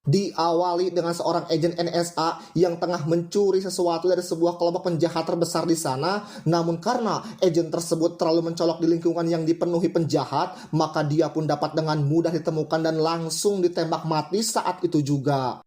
Diawali dengan seorang agen NSA yang tengah mencuri sesuatu dari sebuah kelompok penjahat terbesar di sana, namun karena agen tersebut terlalu mencolok di lingkungan yang dipenuhi penjahat, maka dia pun dapat dengan mudah ditemukan dan langsung ditembak mati saat itu juga.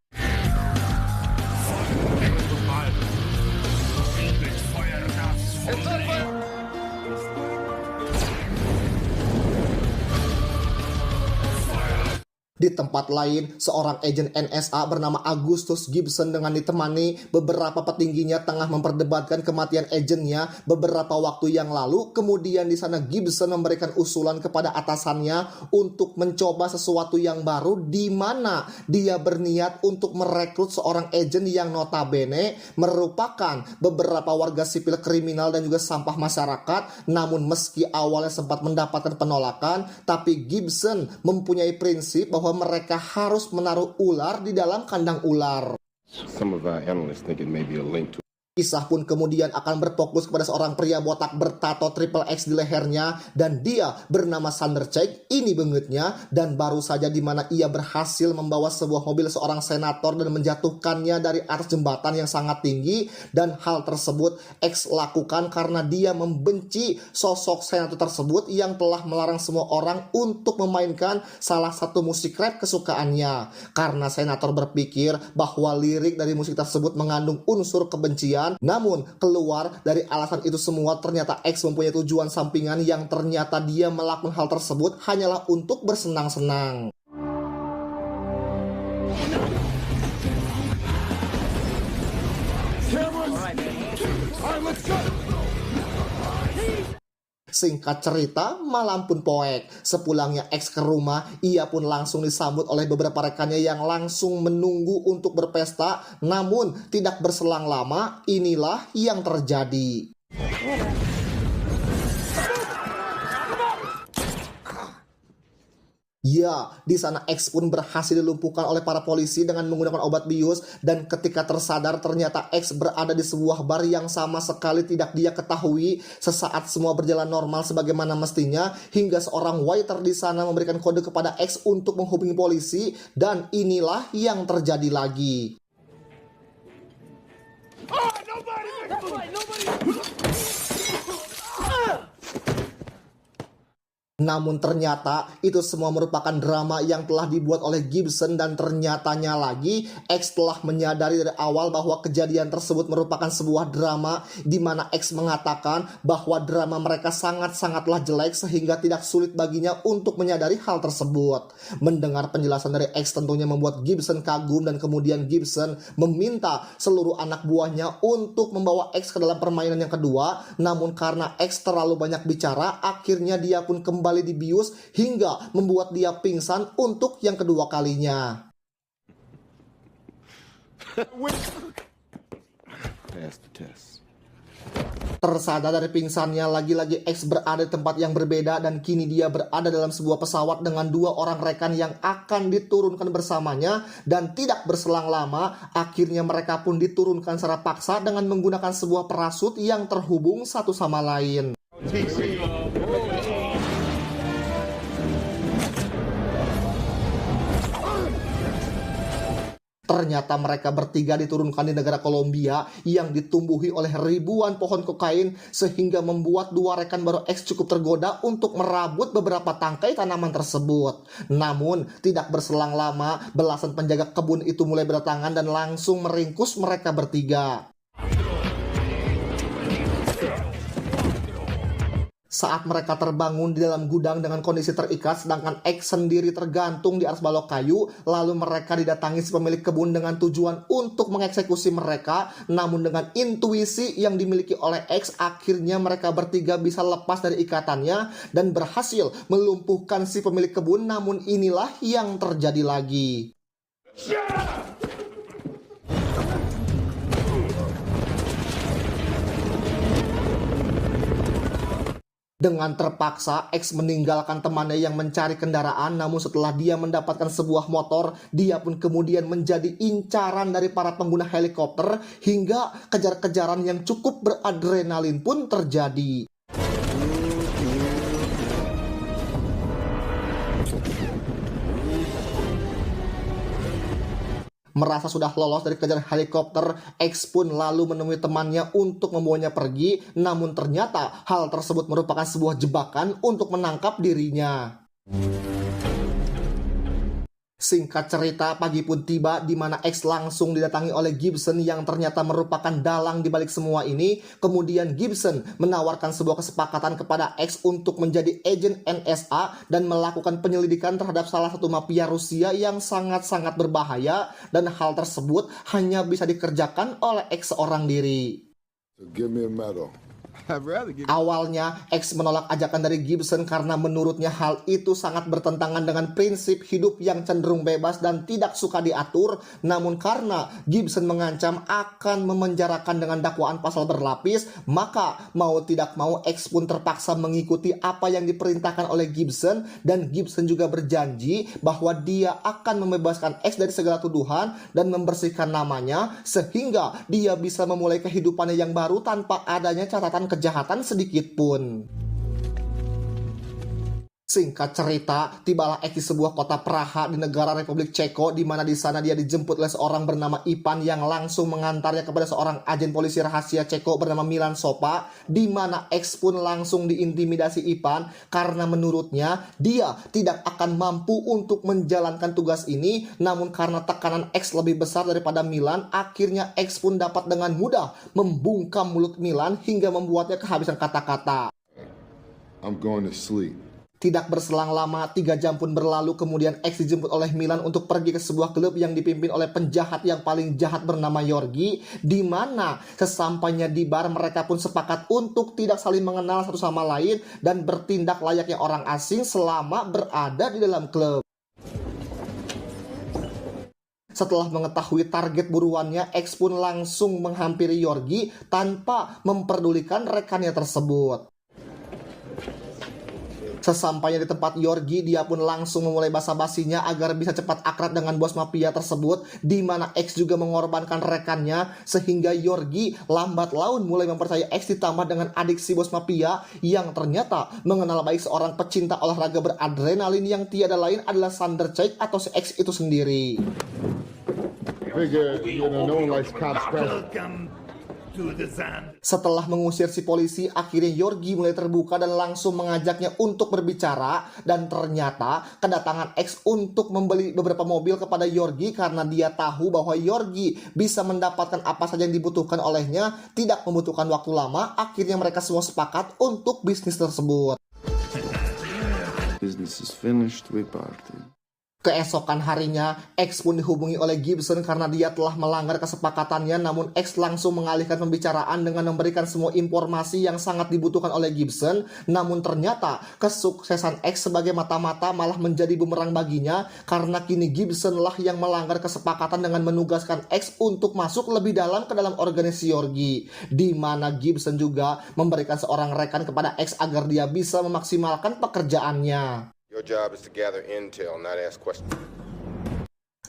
Di tempat lain, seorang agen NSA bernama Augustus Gibson dengan ditemani beberapa petingginya tengah memperdebatkan kematian agennya beberapa waktu yang lalu. Kemudian di sana Gibson memberikan usulan kepada atasannya untuk mencoba sesuatu yang baru, di mana dia berniat untuk merekrut seorang agen yang notabene merupakan beberapa warga sipil kriminal dan juga sampah masyarakat. Namun meski awalnya sempat mendapatkan penolakan, tapi Gibson mempunyai prinsip bahwa mereka harus menaruh ular di dalam kandang ular. Some of our analysts think it may be a link to Kisah pun kemudian akan berfokus kepada seorang pria botak bertato triple X di lehernya, dan dia bernama Sandercheck. Ini bengetnya, dan baru saja di mana ia berhasil membawa sebuah mobil seorang senator dan menjatuhkannya dari atas jembatan yang sangat tinggi. Dan hal tersebut X lakukan karena dia membenci sosok senator tersebut yang telah melarang semua orang untuk memainkan salah satu musik rap kesukaannya, karena senator berpikir bahwa lirik dari musik tersebut mengandung unsur kebencian. Namun keluar dari alasan itu semua, ternyata X mempunyai tujuan sampingan yang ternyata dia melakukan hal tersebut hanyalah untuk bersenang-senang. Singkat cerita, malam pun poek. Sepulangnya X ke rumah, ia pun langsung disambut oleh beberapa rekannya yang langsung menunggu untuk berpesta. Namun tidak berselang lama, inilah yang terjadi. Ya, di sana X pun berhasil dilumpuhkan oleh para polisi dengan menggunakan obat bius, dan ketika tersadar ternyata X berada di sebuah bar yang sama sekali tidak dia ketahui. Sesaat semua berjalan normal sebagaimana mestinya, hingga seorang waiter di sana memberikan kode kepada X untuk menghubungi polisi, dan inilah yang terjadi lagi. Namun ternyata itu semua merupakan drama yang telah dibuat oleh Gibson, dan ternyatanya lagi X telah menyadari dari awal bahwa kejadian tersebut merupakan sebuah drama, di mana X mengatakan bahwa drama mereka sangat-sangatlah jelek sehingga tidak sulit baginya untuk menyadari hal tersebut. Mendengar penjelasan dari X tentunya membuat Gibson kagum, dan kemudian Gibson meminta seluruh anak buahnya untuk membawa X ke dalam permainan yang kedua. Namun karena X terlalu banyak bicara, akhirnya dia pun kembali dibius hingga membuat dia pingsan untuk yang kedua kalinya. Tersadar dari pingsannya, lagi-lagi X berada di tempat yang berbeda, dan kini dia berada dalam sebuah pesawat dengan dua orang rekan yang akan diturunkan bersamanya. Dan tidak berselang lama, akhirnya mereka pun diturunkan secara paksa dengan menggunakan sebuah parasut yang terhubung satu sama lain. Ternyata mereka bertiga diturunkan di negara Kolombia yang ditumbuhi oleh ribuan pohon kokain, sehingga membuat dua rekan baru X cukup tergoda untuk merabut beberapa tangkai tanaman tersebut. Namun tidak berselang lama, belasan penjaga kebun itu mulai berdatangan dan langsung meringkus mereka bertiga. Saat mereka terbangun di dalam gudang dengan kondisi terikat, sedangkan X sendiri tergantung di atas balok kayu, lalu mereka didatangi si pemilik kebun dengan tujuan untuk mengeksekusi mereka. Namun dengan intuisi yang dimiliki oleh X, akhirnya mereka bertiga bisa lepas dari ikatannya dan berhasil melumpuhkan si pemilik kebun. Namun inilah yang terjadi lagi. Dengan terpaksa, X meninggalkan temannya yang mencari kendaraan. Namun setelah dia mendapatkan sebuah motor, dia pun kemudian menjadi incaran dari para pengguna helikopter, hingga kejar-kejaran yang cukup beradrenalin pun terjadi. Merasa sudah lolos dari kejaran helikopter, X pun lalu menemui temannya untuk membawanya pergi, namun ternyata hal tersebut merupakan sebuah jebakan untuk menangkap dirinya. Singkat cerita, pagi pun tiba di mana X langsung didatangi oleh Gibson yang ternyata merupakan dalang di balik semua ini. Kemudian Gibson menawarkan sebuah kesepakatan kepada X untuk menjadi agen NSA dan melakukan penyelidikan terhadap salah satu mafia Rusia yang sangat-sangat berbahaya, dan hal tersebut hanya bisa dikerjakan oleh X seorang diri. So give me a medal. Awalnya, X menolak ajakan dari Gibson karena menurutnya hal itu sangat bertentangan dengan prinsip hidup yang cenderung bebas dan tidak suka diatur. Namun karena Gibson mengancam akan memenjarakan dengan dakwaan pasal berlapis, maka mau tidak mau X pun terpaksa mengikuti apa yang diperintahkan oleh Gibson, dan Gibson juga berjanji bahwa dia akan membebaskan X dari segala tuduhan dan membersihkan namanya sehingga dia bisa memulai kehidupannya yang baru tanpa adanya catatan kejahatan sedikit pun. Singkat cerita, tibalah X di sebuah kota Praha di negara Republik Ceko, di mana di sana dia dijemput oleh seorang bernama Ipan yang langsung mengantarnya kepada seorang agen polisi rahasia Ceko bernama Milan Sopa, di mana X pun langsung diintimidasi Ipan karena menurutnya dia tidak akan mampu untuk menjalankan tugas ini. Namun karena tekanan X lebih besar daripada Milan, akhirnya X pun dapat dengan mudah membungkam mulut Milan hingga membuatnya kehabisan kata-kata. I'm going to sleep. Tidak berselang lama, 3 jam pun berlalu, kemudian X dijemput oleh Milan untuk pergi ke sebuah klub yang dipimpin oleh penjahat yang paling jahat bernama Yorgi, di mana sesampainya di bar mereka pun sepakat untuk tidak saling mengenal satu sama lain dan bertindak layaknya orang asing selama berada di dalam klub. Setelah mengetahui target buruannya, X pun langsung menghampiri Yorgi tanpa memperdulikan rekannya tersebut. Sesampainya di tempat Yorgi, dia pun langsung memulai basa-basinya agar bisa cepat akrab dengan bos mafia tersebut, di mana X juga mengorbankan rekannya, sehingga Yorgi lambat laun mulai mempercayai X, ditambah dengan adik si bos mafia yang ternyata mengenal baik seorang pecinta olahraga beradrenalin yang tiada lain adalah Sander Cek atau si X itu sendiri. Figure, no one likes cops present. Setelah mengusir si polisi, akhirnya Yorgi mulai terbuka dan langsung mengajaknya untuk berbicara, dan ternyata kedatangan X untuk membeli beberapa mobil kepada Yorgi karena dia tahu bahwa Yorgi bisa mendapatkan apa saja yang dibutuhkan olehnya, tidak membutuhkan waktu lama. Akhirnya mereka semua sepakat untuk bisnis tersebut. Business is finished, we party. Keesokan harinya, X pun dihubungi oleh Gibson karena dia telah melanggar kesepakatannya, namun X langsung mengalihkan pembicaraan dengan memberikan semua informasi yang sangat dibutuhkan oleh Gibson. Namun ternyata kesuksesan X sebagai mata-mata malah menjadi bumerang baginya, karena kini Gibson lah yang melanggar kesepakatan dengan menugaskan X untuk masuk lebih dalam ke dalam organisasi Yorgi, di mana Gibson juga memberikan seorang rekan kepada X agar dia bisa memaksimalkan pekerjaannya. Your job is to gather intel, not ask questions.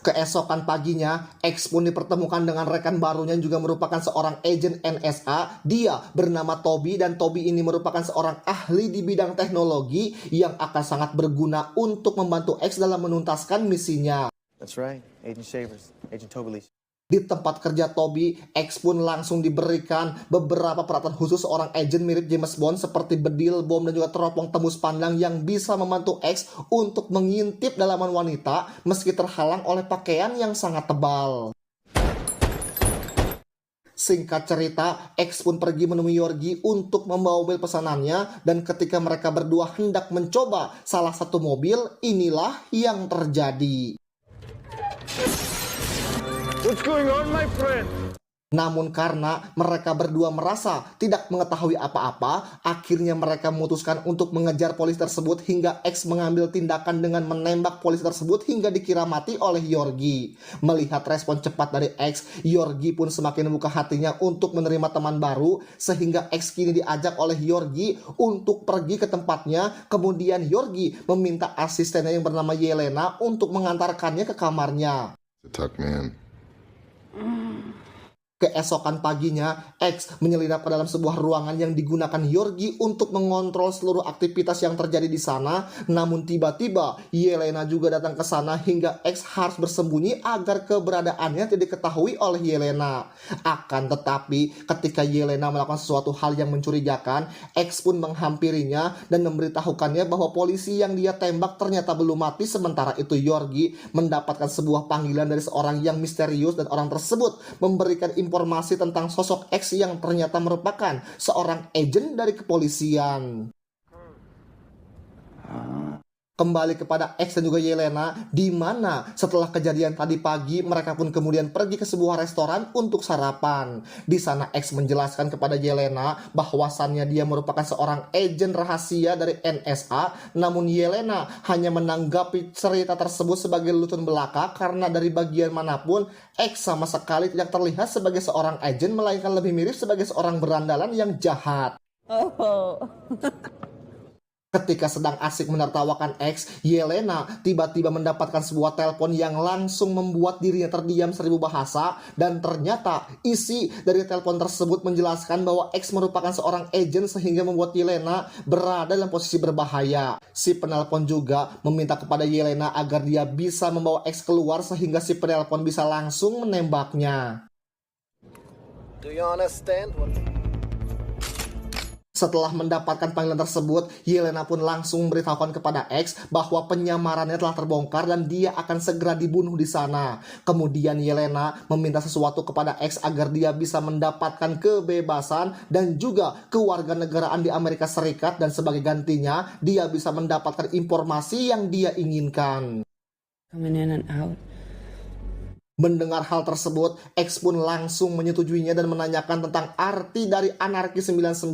Keesokan paginya, X pun dipertemukan dengan rekan barunya yang juga merupakan seorang agen NSA. Dia bernama Toby, dan Toby ini merupakan seorang ahli di bidang teknologi yang akan sangat berguna untuk membantu X dalam menuntaskan misinya. That's right, Agent Shavers, Agent Toby Lee. Di tempat kerja Toby, X pun langsung diberikan beberapa peralatan khusus seorang agen mirip James Bond seperti bedil, bom, dan juga teropong tembus pandang yang bisa membantu X untuk mengintip dalaman wanita meski terhalang oleh pakaian yang sangat tebal. Singkat cerita, X pun pergi menemui Yorgi untuk membawa mobil pesanannya, dan ketika mereka berdua hendak mencoba salah satu mobil, inilah yang terjadi. What's going on, my friend? Namun karena mereka berdua merasa tidak mengetahui apa-apa, akhirnya mereka memutuskan untuk mengejar polisi tersebut hingga X mengambil tindakan dengan menembak polisi tersebut hingga dikira mati oleh Yorgi. Melihat respon cepat dari X, Yorgi pun semakin membuka hatinya untuk menerima teman baru, sehingga X kini diajak oleh Yorgi untuk pergi ke tempatnya. Kemudian Yorgi meminta asistennya yang bernama Yelena untuk mengantarkannya ke kamarnya. Tuck man. Keesokan paginya, X menyelinap ke dalam sebuah ruangan yang digunakan Yorgi untuk mengontrol seluruh aktivitas yang terjadi di sana. Namun tiba-tiba Yelena juga datang ke sana hingga X harus bersembunyi agar keberadaannya tidak diketahui oleh Yelena. Akan tetapi ketika Yelena melakukan sesuatu hal yang mencurigakan, X pun menghampirinya dan memberitahukannya bahwa polisi yang dia tembak ternyata belum mati. Sementara itu Yorgi mendapatkan sebuah panggilan dari seorang yang misterius dan orang tersebut memberikan informasi tentang sosok X yang ternyata merupakan seorang agen dari kepolisian. Kembali kepada X dan juga Yelena, di mana setelah kejadian tadi pagi mereka pun kemudian pergi ke sebuah restoran untuk sarapan. Di sana X menjelaskan kepada Yelena bahwasannya dia merupakan seorang agen rahasia dari NSA, namun Yelena hanya menanggapi cerita tersebut sebagai lelucon belaka karena dari bagian manapun X sama sekali tidak terlihat sebagai seorang agen, melainkan lebih mirip sebagai seorang berandalan yang jahat. Ketika sedang asik menertawakan X, Yelena tiba-tiba mendapatkan sebuah telepon yang langsung membuat dirinya terdiam 1000 bahasa, dan ternyata isi dari telepon tersebut menjelaskan bahwa X merupakan seorang agen sehingga membuat Yelena berada dalam posisi berbahaya. Si penelpon juga meminta kepada Yelena agar dia bisa membawa X keluar sehingga si penelpon bisa langsung menembaknya. Do you understand? Setelah mendapatkan panggilan tersebut, Yelena pun langsung memberitahukan kepada X bahwa penyamarannya telah terbongkar dan dia akan segera dibunuh di sana. Kemudian Yelena meminta sesuatu kepada X agar dia bisa mendapatkan kebebasan dan juga kewarganegaraan di Amerika Serikat, dan sebagai gantinya dia bisa mendapatkan informasi yang dia inginkan. Coming in and out. Mendengar hal tersebut, X pun langsung menyetujuinya dan menanyakan tentang arti dari Anarki 99,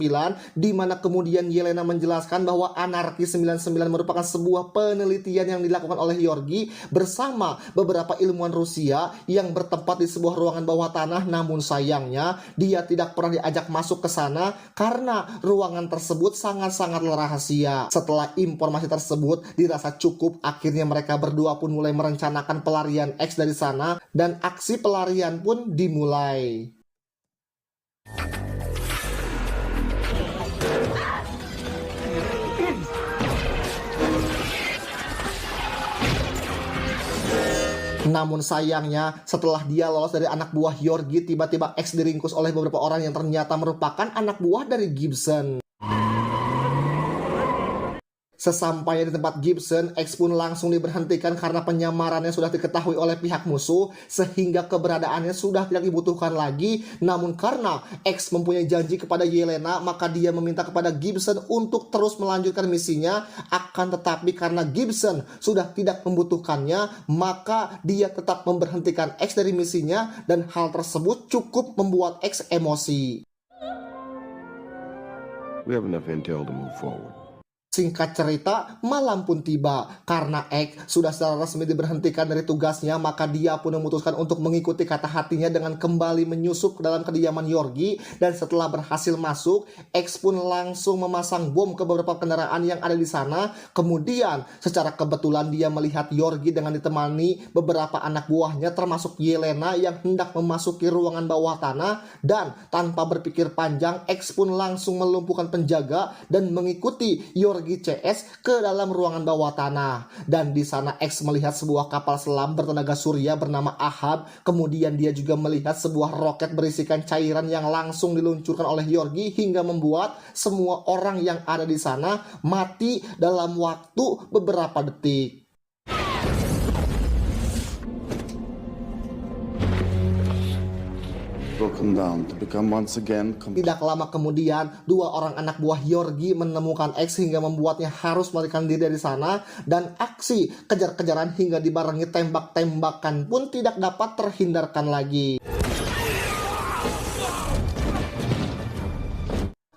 di mana kemudian Yelena menjelaskan bahwa Anarki 99 merupakan sebuah penelitian yang dilakukan oleh Yorgi bersama beberapa ilmuwan Rusia yang bertempat di sebuah ruangan bawah tanah. Namun sayangnya dia tidak pernah diajak masuk ke sana karena ruangan tersebut sangat-sangat rahasia. Setelah informasi tersebut dirasa cukup, akhirnya mereka berdua pun mulai merencanakan pelarian X dari sana, dan aksi pelarian pun dimulai. Namun sayangnya setelah dia lolos dari anak buah Yorgi, tiba-tiba X diringkus oleh beberapa orang yang ternyata merupakan anak buah dari Gibson. Sesampainya di tempat Gibson, X pun langsung diberhentikan karena penyamarannya sudah diketahui oleh pihak musuh sehingga keberadaannya sudah tidak dibutuhkan lagi. Namun karena X mempunyai janji kepada Yelena, maka dia meminta kepada Gibson untuk terus melanjutkan misinya. Akan tetapi karena Gibson sudah tidak membutuhkannya, maka dia tetap memberhentikan X dari misinya, dan hal tersebut cukup membuat X emosi. We have enough intel to move forward. Singkat cerita, malam pun tiba. Karena X sudah secara resmi diberhentikan dari tugasnya, maka dia pun memutuskan untuk mengikuti kata hatinya dengan kembali menyusup ke dalam kediaman Yorgi. Dan setelah berhasil masuk, X pun langsung memasang bom ke beberapa kendaraan yang ada di sana. Kemudian secara kebetulan dia melihat Yorgi dengan ditemani beberapa anak buahnya, termasuk Yelena yang hendak memasuki ruangan bawah tanah. Dan tanpa berpikir panjang, X pun langsung melumpuhkan penjaga dan mengikuti Yorgi CS ke dalam ruangan bawah tanah. Dan di sana X melihat sebuah kapal selam bertenaga surya bernama Ahab. Kemudian dia juga melihat sebuah roket berisikan cairan yang langsung diluncurkan oleh Yorgi hingga membuat semua orang yang ada di sana mati dalam waktu beberapa detik. Broken down to become once again Tidak lama kemudian, dua orang anak buah Yorgi menemukan X hingga membuatnya harus melarikan diri dari sana, dan aksi kejar-kejaran hingga dibarengi tembak-tembakan pun tidak dapat terhindarkan lagi.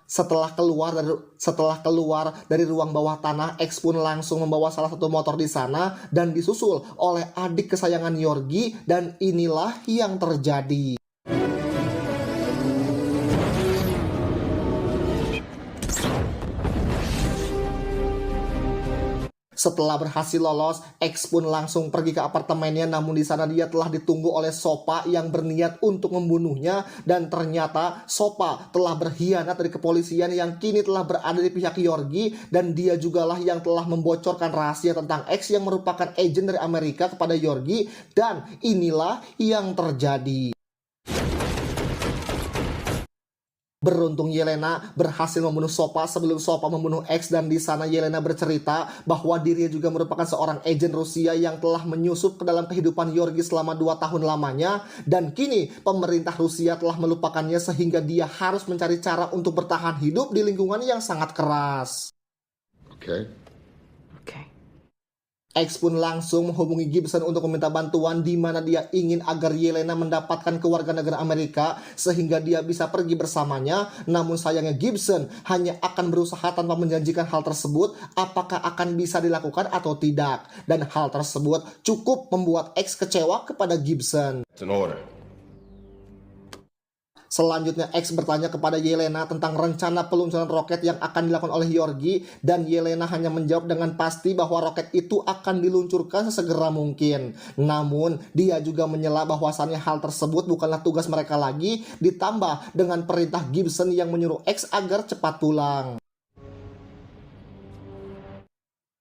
Setelah keluar dari ruang bawah tanah, X pun langsung membawa salah satu motor di sana dan disusul oleh adik kesayangan Yorgi, dan inilah yang terjadi. Setelah berhasil lolos, X pun langsung pergi ke apartemennya, namun di sana dia telah ditunggu oleh Sopa yang berniat untuk membunuhnya, dan ternyata Sopa telah berkhianat dari kepolisian yang kini telah berada di pihak Yorgi, dan dia jugalah yang telah membocorkan rahasia tentang X yang merupakan agen dari Amerika kepada Yorgi, dan inilah yang terjadi. Beruntung Yelena berhasil membunuh Sopa sebelum Sopa membunuh X, dan di sana Yelena bercerita bahwa dirinya juga merupakan seorang agen Rusia yang telah menyusup ke dalam kehidupan Yorgi selama 2 tahun lamanya, dan kini pemerintah Rusia telah melupakannya sehingga dia harus mencari cara untuk bertahan hidup di lingkungan yang sangat keras. Okay. Okay. X pun langsung menghubungi Gibson untuk meminta bantuan, di mana dia ingin agar Yelena mendapatkan kewarganegaraan Amerika sehingga dia bisa pergi bersamanya. Namun sayangnya Gibson hanya akan berusaha tanpa menjanjikan hal tersebut apakah akan bisa dilakukan atau tidak, dan hal tersebut cukup membuat X kecewa kepada Gibson. It's an order. Selanjutnya X bertanya kepada Yelena tentang rencana peluncuran roket yang akan dilakukan oleh Yorgi, dan Yelena hanya menjawab dengan pasti bahwa roket itu akan diluncurkan sesegera mungkin. Namun dia juga menyela bahwasannya hal tersebut bukanlah tugas mereka lagi, ditambah dengan perintah Gibson yang menyuruh X agar cepat pulang.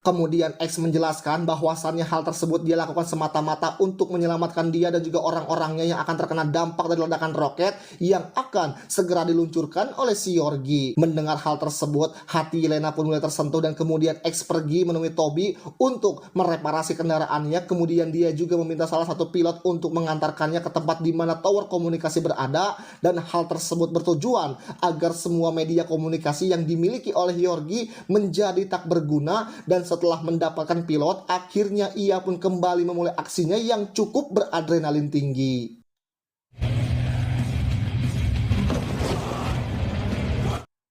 Kemudian X menjelaskan bahwasannya hal tersebut dia lakukan semata-mata untuk menyelamatkan dia dan juga orang-orangnya yang akan terkena dampak dari ledakan roket yang akan segera diluncurkan oleh si Yorgi. Mendengar hal tersebut, hati Yelena pun mulai tersentuh, dan kemudian X pergi menemui Toby untuk mereparasi kendaraannya. Kemudian dia juga meminta salah satu pilot untuk mengantarkannya ke tempat di mana tower komunikasi berada, dan hal tersebut bertujuan agar semua media komunikasi yang dimiliki oleh Yorgi menjadi tak berguna. Dan setelah mendapatkan pilot, akhirnya ia pun kembali memulai aksinya yang cukup beradrenalin tinggi.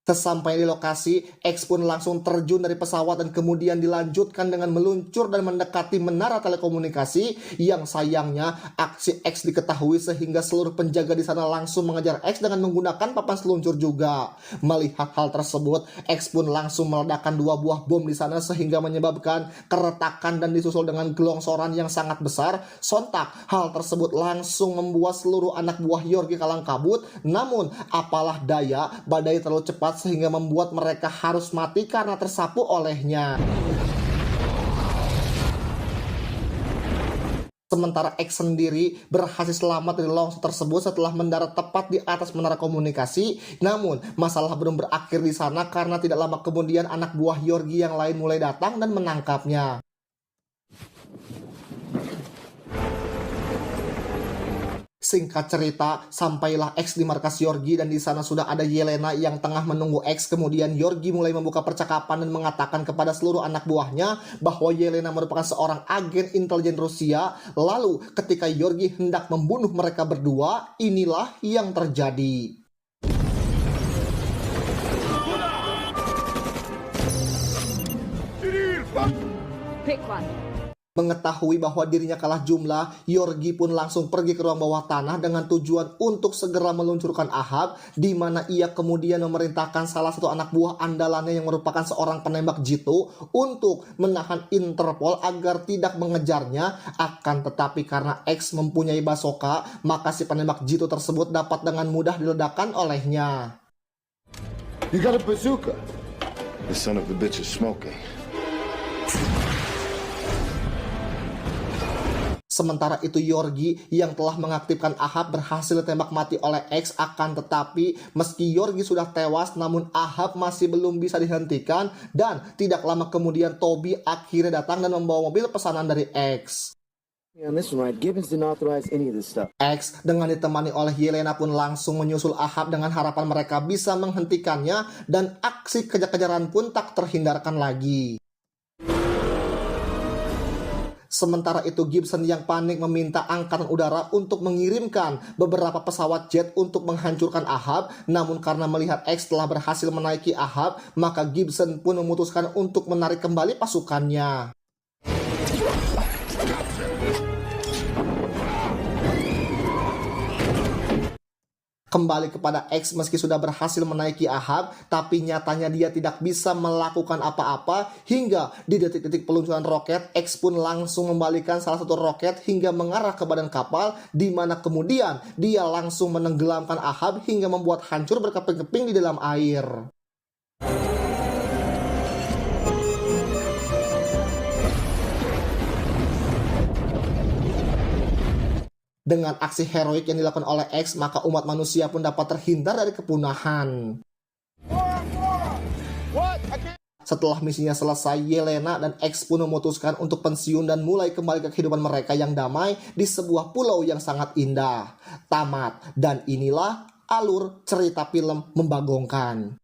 Sesampai di lokasi, X pun langsung terjun dari pesawat dan kemudian dilanjutkan dengan meluncur dan mendekati menara telekomunikasi, yang sayangnya aksi X diketahui sehingga seluruh penjaga di sana langsung mengejar X dengan menggunakan papan seluncur juga. Melihat hal tersebut, X pun langsung meledakkan 2 buah bom di sana sehingga menyebabkan keretakan dan disusul dengan gelongsoran yang sangat besar. Sontak hal tersebut langsung membuat seluruh anak buah Yorgi kalang kabut, namun apalah daya, badai terlalu cepat sehingga membuat mereka harus mati karena tersapu olehnya. Sementara X sendiri berhasil selamat dari longsor tersebut setelah mendarat tepat di atas menara komunikasi. Namun masalah belum berakhir di sana, karena tidak lama kemudian anak buah Yorgi yang lain mulai datang dan menangkapnya. Singkat cerita, sampailah X di markas Yorgi, dan di sana sudah ada Yelena yang tengah menunggu X. Kemudian Yorgi mulai membuka percakapan dan mengatakan kepada seluruh anak buahnya bahwa Yelena merupakan seorang agen intelijen Rusia. Lalu ketika Yorgi hendak membunuh mereka berdua, inilah yang terjadi. Pick one. Mengetahui bahwa dirinya kalah jumlah, Yorgi pun langsung pergi ke ruang bawah tanah dengan tujuan untuk segera meluncurkan Ahab, di mana ia kemudian memerintahkan salah satu anak buah andalannya yang merupakan seorang penembak jitu untuk menahan Interpol agar tidak mengejarnya. Akan tetapi karena X mempunyai basoka, maka si penembak jitu tersebut dapat dengan mudah diledakkan olehnya. You got a bazooka. The son of the bitch is smoking. Sementara itu Yorgi yang telah mengaktifkan Ahab berhasil ditembak mati oleh X. Akan tetapi meski Yorgi sudah tewas, namun Ahab masih belum bisa dihentikan, dan tidak lama kemudian Toby akhirnya datang dan membawa mobil pesanan dari X. On this one, right? Gibbons didn't authorize any of this stuff. X dengan ditemani oleh Yelena pun langsung menyusul Ahab dengan harapan mereka bisa menghentikannya, dan aksi kejar-kejaran pun tak terhindarkan lagi. Sementara itu Gibson yang panik meminta angkatan udara untuk mengirimkan beberapa pesawat jet untuk menghancurkan Ahab. Namun karena melihat X telah berhasil menaiki Ahab, maka Gibson pun memutuskan untuk menarik kembali pasukannya. kembali kepada X meski sudah berhasil menaiki Ahab, tapi nyatanya dia tidak bisa melakukan apa-apa hingga di detik-detik peluncuran roket, X pun langsung membalikan salah satu roket hingga mengarah ke badan kapal, di mana kemudian dia langsung menenggelamkan Ahab hingga membuat hancur berkeping-keping di dalam air. Dengan aksi heroik yang dilakukan oleh X, maka umat manusia pun dapat terhindar dari kepunahan. Setelah misinya selesai, Yelena dan X pun memutuskan untuk pensiun dan mulai kembali ke kehidupan mereka yang damai di sebuah pulau yang sangat indah. Tamat. Dan inilah alur cerita film membagongkan.